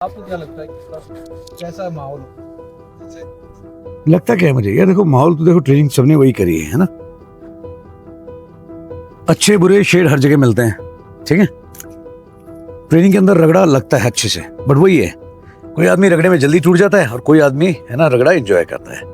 आपको क्या लगता है कैसा माहौल लगता क्या है मुझे यार, देखो माहौल तो देखो ट्रेनिंग सबने वही करी है ना। अच्छे बुरे शेड हर जगह मिलते हैं, ठीक है। ट्रेनिंग के अंदर रगड़ा लगता है अच्छे से, बट वही है, कोई आदमी रगड़े में जल्दी टूट जाता है और कोई आदमी है ना रगड़ा एंजॉय करता है।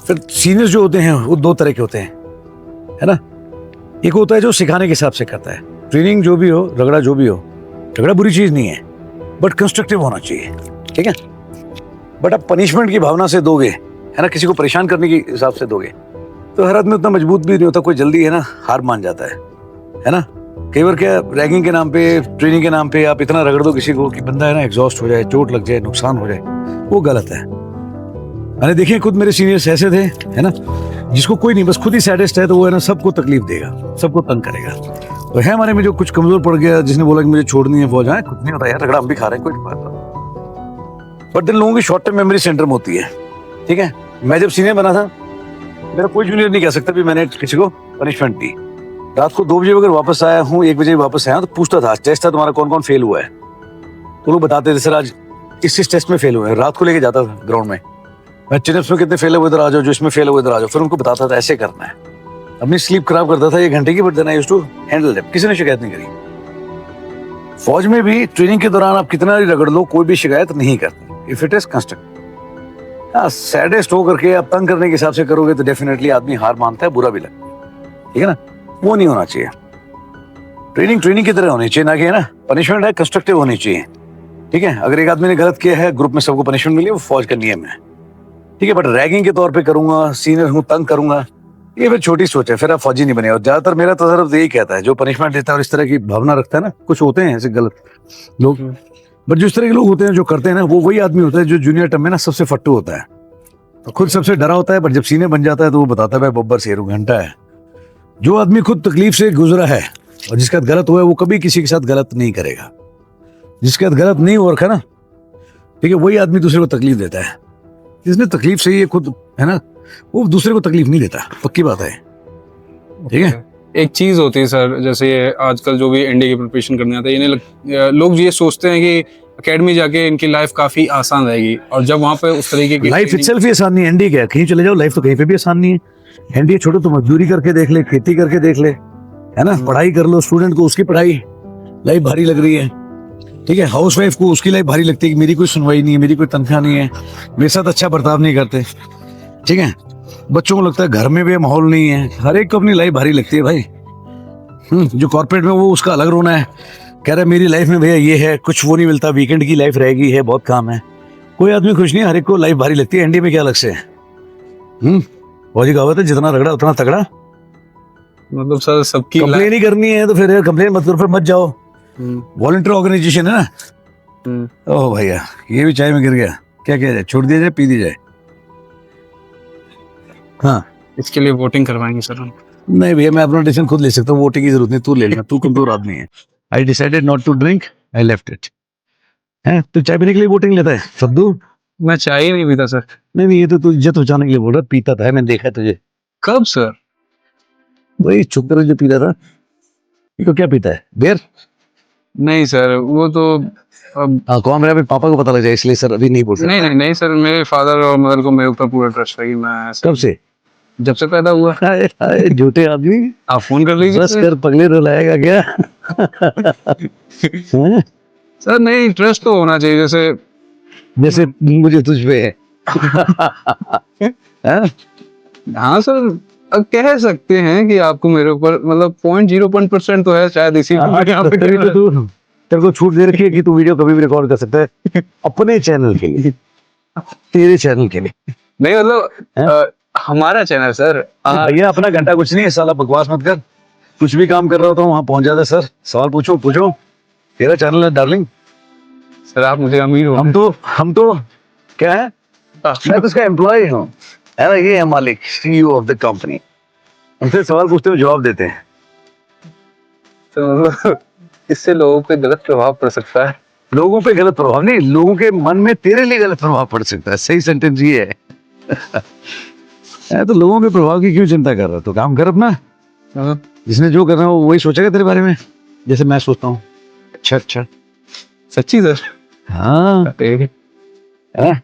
फिर सीनियर्स जो होते हैं वो दो तरह के होते हैं, है ना। एक होता है जो सिखाने के हिसाब से करता है। ट्रेनिंग जो भी हो, रगड़ा जो भी हो, रगड़ा बुरी चीज नहीं है, बट कंस्ट्रक्टिव होना चाहिए, ठीक है। बट आप पनिशमेंट की भावना से दोगे, है ना, किसी को परेशान करने के हिसाब से दोगे, तो हर आदमी उतना मजबूत भी नहीं होता, कोई जल्दी है ना हार मान जाता है ना। कई बार क्या रैगिंग के नाम पे, ट्रेनिंग के नाम पे आप इतना रगड़ दो किसी को कि बंदा है ना एग्जॉस्ट हो जाए, चोट लग जाए, नुकसान हो जाए, वो गलत है। मैंने देखे खुद मेरे सीनियर्स ऐसे थे, है ना, जिसको कोई नहीं, बस खुद ही सैडिस्ट है, तो वो है ना सबको तकलीफ देगा, सबको तंग करेगा। तो है हमारे में जो कुछ कमजोर पड़ गया, जिसने बोला कि मुझे छोड़नी है फौज, है कुछ नहीं होता यार, रगड़ा हम भी खा रहे हैं, कोई बात नहीं। बट इन लोगों की शॉर्ट टर्म मेमोरी सेंटर होती है, ठीक है। मैं जब सीनियर बना था, मेरा कोई जूनियर नहीं कह सकता भी मैंने किसी को पनिशमेंट दी। रात को 2 बजे अगर वापस आया हूँ, 1 बजे वापस आया तो पूछता था टेस्ट था तुम्हारा, कौन कौन फेल हुआ है, तो लोग बताते थे सर आज इस टेस्ट में फेल हुए हैं। रात को लेके जाता था ग्राउंड में, मैं चिनअप्स में कितने फेल हुए इधर आ जाओ, जो इसमें फेल हुए इधर आ जाओ, फिर उनको बताता था ऐसे करना है। अपनी स्लीप खराब करता था 1 घंटे की, but then I used to handle them, किसी ने शिकायत नहीं करी। फौज में भी ट्रेनिंग के दौरान आप कितना भी रगड़ लो, कोई भी शिकायत नहीं करती, if it is constructive. Saddest हो करके आप तंग करने के हिसाब से करोगे तो डेफिनेटली आदमी हार मानता है, बुरा भी लगता है, ठीक है ना। वो नहीं होना चाहिए। ट्रेनिंग की तरह होनी चाहिए, ना कि ना पनिशमेंट है, कंस्ट्रक्टिव होनी चाहिए, ठीक है। अगर एक आदमी ने गलत किया है, ग्रुप में सबको पनिशमेंट मिली, वो फौज का नियम है, ठीक है। बट रैगिंग के तौर पे करूंगा, सीनियर हूं, तंग करूंगा, ये फिर छोटी सोच है, फिर आप फौजी नहीं बने। और ज्यादातर मेरा तजर्बा यही कहता है, जो पनिशमेंट देता है और इस तरह की भावना रखता है ना, कुछ होते हैं ऐसे गलत लोग, बट जिस तरह के लोग होते हैं जो करते हैं ना, वो वही आदमी होता है जो जूनियर टर्म में ना सबसे फट्टू होता है, तो खुद सबसे डरा होता है, बट जब सीनियर बन जाता है तो वो बताता है भाई बब्बर शेरू घंटा है। जो आदमी खुद तकलीफ से गुजरा है और जिसके साथ गलत हुआ है, वो कभी किसी के साथ गलत नहीं करेगा। जिसके साथ गलत नहीं हो रखा ना, ठीक है, वही आदमी दूसरे को तकलीफ देता है। जिसने तकलीफ से ये खुद है ना, वो दूसरे को तकलीफ नहीं देता, पक्की बात है, ठीक है। एक चीज होती है सर, जैसे आजकल जो भी एनडीए की प्रिपरेशन करने आते हैं, लोग ये सोचते हैं कि एकेडमी जाके इनकी लाइफ काफी आसान रहेगी, और जब वहाँ पे उस तरीके की लाइफ इटसेल्फ ही आसान नहीं है। एनडीए क्या है, कहीं चले जाओ लाइफ तो कहीं पे भी आसान नहीं है। एनडीए छोड़ो तो मजदूरी करके देख ले, खेती करके देख ले, है ना, पढ़ाई कर लो, स्टूडेंट को उसकी पढ़ाई लाइफ भारी लग रही है, ठीक है। हाउस वाइफ को उसकी लाइफ भारी लगती है कि मेरी कोई सुनवाई नहीं है, मेरी कोई तनख्वाह नहीं है, मेरे साथ अच्छा बर्ताव नहीं करते, ठीक है। बच्चों को लगता है घर में भी माहौल नहीं है, हर एक को अपनी लाइफ भारी लगती है भाई। जो कॉर्पोरेट में वो उसका अलग रोना है, कह रहा है मेरी लाइफ में भैया ये है, कुछ वो नहीं मिलता, वीकेंड की लाइफ रहेगी, है बहुत काम है, कोई आदमी खुश नहीं है, हर एक को लाइफ भारी लगती है। एनडीए में क्या अलग से है, फौजी कहावत है, जितना रगड़ा उतना तगड़ा। मतलब सर सबकी कंप्लेन ही करनी है तो फिर कंप्लेन मत करो, फिर मत जाओ। वॉलंटियर ऑर्गेनाइजेशन है ना। ओह भैया ये भी चाय में गिर गया, क्या किया जाए, छोड़ दिया जाए, पी दी जाए। हाँ इसके लिए वोटिंग करवाएंगे सर हम। नहीं भैया, मैं अपना डिसीजन खुद ले सकता हूँ, वोटिंग की जरूरत नहीं, तू ले लेना, तू कमजोर आदमी है। I decided not to drink, I left it. है तो चाय पीने के लिए वोटिंग लेता है सद्दू? मैं चाय ही नहीं पीता सर। नहीं ये तो तू इज्जत बचाने के लिए बोल रहा, पीता था, मैंने देखा है तुझे। कब सर? वही चुप कर जो पीता था। तो क्या पीता है, बियर? नहीं सर, वो तो अब हाँ कौन मेरा, पापा को पता लग जाए, इसलिए सर अभी नहीं बोल सकता। नहीं सर, मेरे फादर और मदर को मेरे ऊपर पूरा ट्रस्ट है कि मैं कब से? जब से पैदा हुआ। हाय हाय झूठे आदमी, आप फोन कर लीजिए बस सर। कर पगले रुलाएगा क्या? हैं? सर नहीं, ट्रस्ट तो होना चाहिए, जैसे जैसे मुझे तुझ पे है। हैं? हाँ सर, अब कह सकते हैं कि आपको मेरे ऊपर मतलब 0.01% तो है शायद, इसी तेरे को छूट दे रखी है कि तू वीडियो कभी भी रिकॉर्ड कर सकता है अपने चैनल के लिए, तेरे चैनल के लिए। नहीं मतलब हमारा चैनल सर। भैया अपना घंटा कुछ नहीं है, साला बकवास मत कर। कुछ भी काम कर रहा होता हूँ वहां पहुंच जाता है। सर सवाल पूछो, तेरा चैनल है डार्लिंग। सर आप मुझे अमीर हो। हम तो क्या है, मैं तो इसका एम्प्लॉय हूँ, है ना, ये है मालिक, सीईओ ऑफ द कंपनी। हमसे सवाल पूछते हो, जवाब देते हैं। तो इससे लोगों पे गलत प्रभाव पड़ सकता है। लोगों पे गलत प्रभाव नहीं, लोगों के मन में तेरे लिए गलत प्रभाव पड़ सकता है, सही सेंटेंस ये है। तो लोगों के प्रभाव की क्यों चिंता कर रहा है, तो काम कर अपना। जिसने जो करना है वो वही सोचेगा तेरे बारे में, जैसे मैं सोचता हूँ। अच्छा सच्ची सर? हाँ है ना,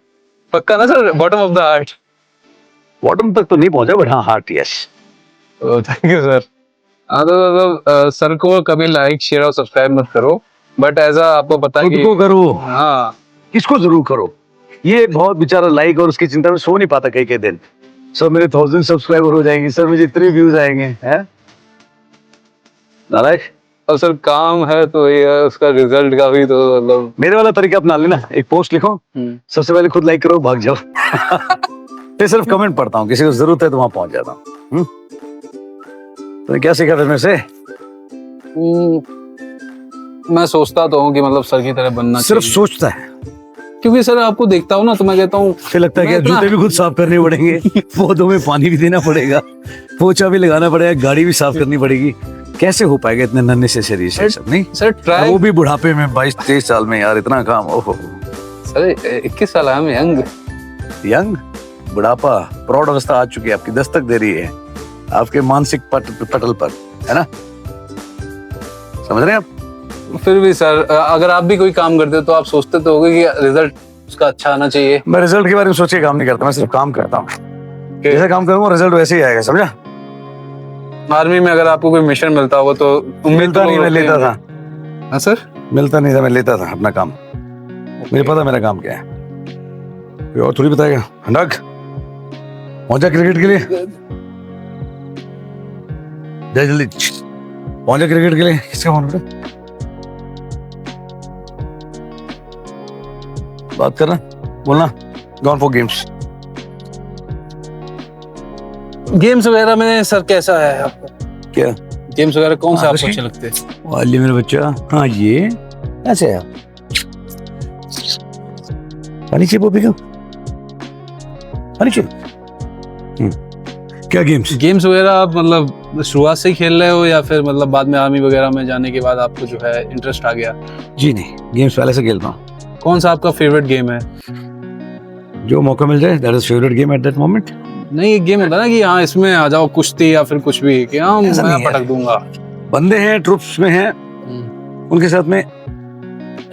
पक्का ना sir, bottom of the heart? Bottom तक तो नहीं पहुंचा बट हाँ heart yes. Thank you sir. हाँ तो मतलब सर को कभी लाइक शेयर और सब्सक्राइब मत करो, बट ऐसा आपको पता है खुद कि को करो, हाँ किसको जरूर करो। ये बहुत बेचारा लाइक और उसकी चिंता में सो नहीं पाता कई दिन। सर मेरे 1000 सब्सक्राइबर हो जाएंगे, सर मुझे इतने व्यूज आएंगे, हैं नारायण। और सर काम है तो ये है, उसका रिजल्ट का भी तो मतलब मेरे वाला तरीका अपना लेना, एक पोस्ट लिखो, सबसे पहले खुद लाइक करो, भाग जाओ। फिर सिर्फ कमेंट पढ़ता हूँ, किसी को जरूरत है तो वहां पहुंच जाता हूँ। तो क्या सीखा फिर मेरे से? मैं सोचता तो हूँ कि मतलब सर की तरह बनना सिर्फ चाहिए। सोचता है, क्योंकि सर आपको देखता हूँ ना तो मैं कहता हूँ फिर लगता है कि मैं इतना- जूते भी खुद साफ करने पड़ेंगे, पौधों में पानी भी देना पड़ेगा, पोछा भी लगाना पड़ेगा, गाड़ी भी साफ करनी पड़ेगी। कैसे हो पाएगा इतने नन्हे से शरीर से सब? नहीं सर ट्राई, वो भी बुढ़ापे में 22-23 साल में यार, इतना काम। ओहो सर 21 साल है, हम यंग। यंग, बुढ़ापा, प्रौढ़ अवस्था आ चुकी है, आपकी दस्तक दे रही है आपके मानसिक पटल पर, है ना? समझ रहे हैं आप? फिर भी सर अगर आप भी कोई काम करते हो तो आप सोचते तो होगे कि रिजल्ट उसका अच्छा आना चाहिए। मैं रिजल्ट के बारे में सोच के काम नहीं करता, मैं सिर्फ काम करता हूँ। जैसे काम करूंगा रिजल्ट वैसे ही आएगा, समझा? आर्मी में अगर आपको कोई मिशन मिलता होगा तो उम्मीद मिलता नहीं, मैं लेता था। हाँ सर, मिलता नहीं था, मैं लेता था अपना काम। मुझे पता मेरा काम क्या है, कोई और थोड़ी बताएगा। हंडक पहुंचा क्रिकेट के लिए, जय जल्दी पहुंचा क्रिकेट के लिए। किसका फोन है? बात करना, बोलना। Gone for games. गेम्स वगैरह में सर कैसा है आपका? क्या गेम्स वगैरह कौन से हाँ, आपको कुछ अच्छे लगते हैं? वाली मेरा बच्चा, हाँ ये ऐसे है। पानी चाहिए पोपी का? पानी चाहिए? क्या गेम्स? गेम्स वगैरह आप मतलब शुरुआत से ही खेल रहे हो या फिर मतलब बाद में आर्मी वगैरह में जाने के बाद आपको जो है इंटरेस्ट आ गया? जी नहीं, गेम्स पहले से खेलता हूँ। कौन सा आपका फेवरेट गेम है? जो मौका मिल जाए, that is favourite game at that moment. नहीं, एक गेम होता है ना कि हाँ इसमें आ जाओ, कुश्ती या फिर कुछ भी, कि हाँ ऐसा मैं नहीं है। पटक दूंगा। बंदे हैं, ट्रुप्स में हैं, उनके साथ में,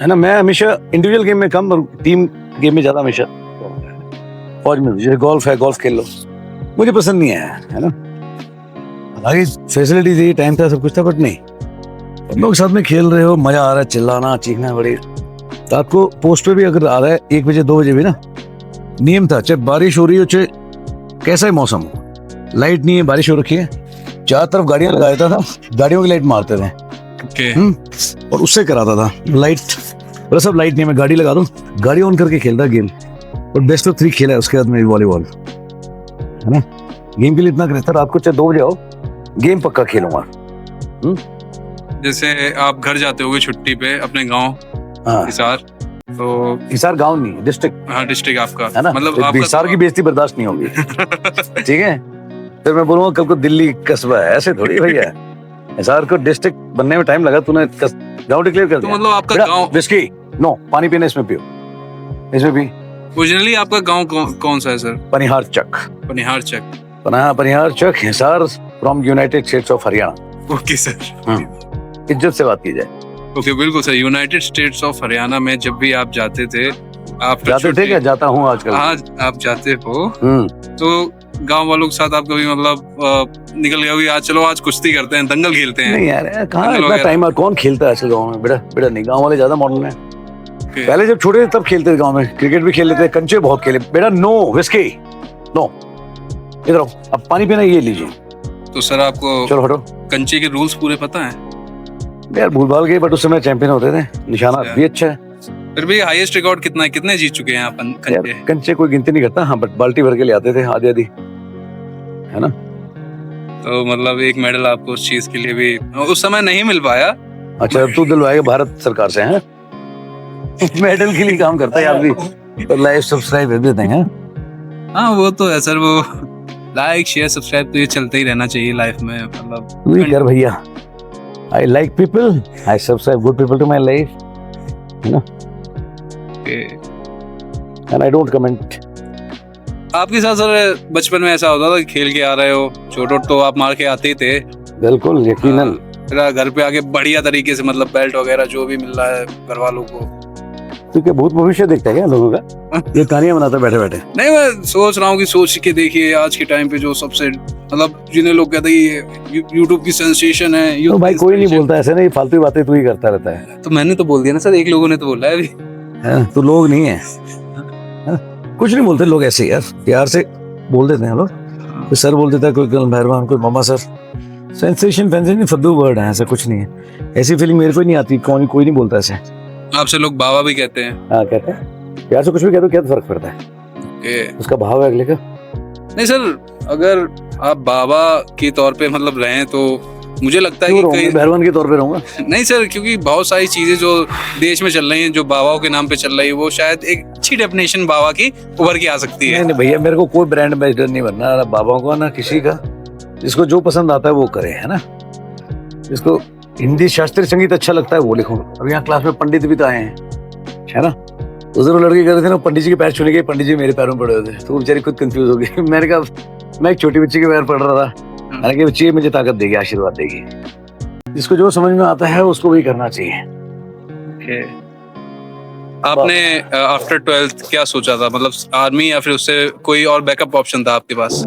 है ना? मैं हमेशा इंडिविजुअल गेम में कम और टीम गेम में ज्यादा, हमेशा फौज में। जैसे गोल्फ है, गोल्फ खेल लो, मुझे पसंद नहीं है ना? हालांकि फैसिलिटी थी, टाइम था, सब कुछ था, बट नहीं। तुम लोग साथ में खेल रहे हो, मजा आ रहा है, चिल्लाना चीखना बड़ी। रात को पोस्ट पे भी अगर आ रहा है 1 बजे 2 बजे भी ना, नियम था, चाहे बारिश हो रही हो चाहे कैसा ही मौसम हो, लाइट नहीं है, बारिश हो रखी है, चारों तरफ गाड़ियां लगा देता था, गाड़ियों की लाइट मारते थे। और उससे कराता था लाइट, और सब लाइट नहीं, मैं गाड़ी लगा दूं, गाड़ी ऑन करके खेलता गेम। और बेस्ट ऑफ 3 खेला है उसके बाद में वॉलीबॉल, है ना? गेम के लिए इतना क्रेज था, रात को चाहे 2 बजे आओ, गेम पक्का खेलूंगा। जैसे आप घर जाते होगे छुट्टी पे अपने गांव हाँ, हिसार, तो हिसार गांव नहीं, डिस्ट्रिक्ट, हाँ डिस्ट्रिक्ट आपका है ना? मतलब तो आपका हिसार की बेइज्जती बर्दाश्त नहीं होगी। ठीक है, फिर मैं बोलूंगा कल को दिल्ली कस्बा है, ऐसे थोड़ी भैया। हिसार को डिस्ट्रिक्ट बनने में टाइम लगा, तूने गांव डिक्लेयर कर तो दिया। मतलब आपका बेटा, गांव विस्की नो, पानी पीना इसमें पियो, इसमें पी। ओरिजिनली आपका गांव कौन सा है sir? Panihar Chak, Panihar Chak. Panihar Chak, Hisar, from United States of Haryana. Okay sir, इज्जत से बात की जाए। ओके बिल्कुल sir. United States of Haryana में जब भी आप जाते थे, आप जाते थे क्या? जाता हूँ आजकल। आज आप जाते हो हम्म, तो गांव वालों के साथ आप कभी मतलब निकल गए होगे, आज चलो आज कुश्ती करते हैं, दंगल खेलते हैं? नहीं यार, कहाँ दंगल इतना वगैरह। टाइम, कौन खेलता है आजकल गाँव में? बेटा बेटा नहीं, गाँव वाले ज्यादा मॉडर्न है। Okay. पहले जब छोटे थे तब खेलते थे गांव में, क्रिकेट भी खेल लेते थे, कंचे बहुत खेले। बेटा नो विस्की नो, इधर आओ, अब पानी पीना ये लीजिए। तो सर आपको चलो हटो कंचे के रूल्स पूरे पता है? यार, भूल भाल गए, बट उस समय चैंपियन होते थे, निशाना अच्छा। भी अच्छा है। फिर भी हाईएस्ट रिकॉर्ड कितना है, कितने जीत चुके हैं आप यार कंचे? कंचे कोई गिनती नहीं करता, हाँ, बट बाल्टी भर के ले आते थे आधी आधी, है ना? तो मतलब एक मेडल आपको उस चीज के लिए भी उस समय नहीं मिल पाया। अच्छा, अब तू दिलवाएगा भारत सरकार से, हैं? मेडल के लिए काम करता है आदमी, तो लाइव सब्सक्राइब देते हैं। हाँ वो तो है सर, वो लाइक शेयर सब्सक्राइब तो ये चलते ही रहना चाहिए लाइफ में, मतलब तू ही कर भैया। I like people, I subscribe good people to my life, है ना? And I don't comment. आपके साथ सर बचपन में ऐसा होता था कि खेल के आ रहे हो, चोट तो आप मार के आते ही थे? बिल्कुल, यकीनन। फिर घर पे आके बढ़िया तरीके से मतलब बेल्ट वगैरह जो भी मिल रहा है घर वालों को, तो क्या भूत भविष्य देखता है क्या लोगों का? ये कहानियां बनाता बैठे बैठे। नहीं, मैं सोच रहा हूँ कि सोच के देखिए आज के टाइम पे जो सबसे मतलब जिन्हें लोग कहते हैं ये यूट्यूब की सेंसेशन है, तो भाई कोई नहीं बोलता ऐसे, नहीं फालतू बातें तू ही करता रहता है। तो मैंने तो बोल दिया ना सर, एक लोगों ने तो बोला है अभी। तो लोग नहीं है, कुछ नहीं बोलते लोग, ऐसे यार प्यार से बोल देते हैं लोग। कोई सर बोल देता है, कोई कल मेहरबान, कोई मामा सर। सेंसेशन फैंसेशन फद्दू वर्ड है, ऐसा कुछ नहीं है। ऐसी फीलिंग मेरे को नहीं आती, कोई नहीं बोलता ऐसे। आपसे लोग बाबा भी कहते हैं। हाँ कहते हैं, प्यार से कुछ भी कहते हो, क्या फर्क पड़ता है? उसका भाव है अगले का। नहीं सर, अगर आप बाबा के तौर पे मतलब रहें तो मुझे लगता है कि कहीं मेहरबान के तौर पे रहूंगा। नहीं सर, क्योंकि बहुत सारी चीजें जो देश में चल रही हैं, जो बाबाओं के नाम पे चल रही है, वो शायद एक अच्छी डेफिनेशन बाबा की उभर के आ सकती है। नहीं भैया, मेरे को कोई ब्रांड एम्बेसडर नहीं बनना, ना बाबाओं का ना किसी का। जिसको जो पसंद आता है वो करे, है ना। जिसको हिंदी शास्त्रीय संगीत अच्छा लगता है वो लिखो। अब यहाँ क्लास में पंडित भी तो आए हैं, है ना। उधर वो लड़के कर रहे थे ना, पंडित जी के पैर छूने के, पंडित जी मेरे पैरों में पड़े हुए थे, तो वो बेचारी खुद कंफ्यूज हो गई। मैंने कहा मैं एक छोटी बच्ची के पैर पड़ रहा था, मैंने कहा बच्ची मुझे ताकत देगी, आशीर्वाद देगी। जिसको जो समझ में आता है उसको वही करना चाहिए। आपने आफ्टर 12th क्या सोचा था, मतलब आर्मी या फिर उससे कोई और बैकअप ऑप्शन था आपके पास?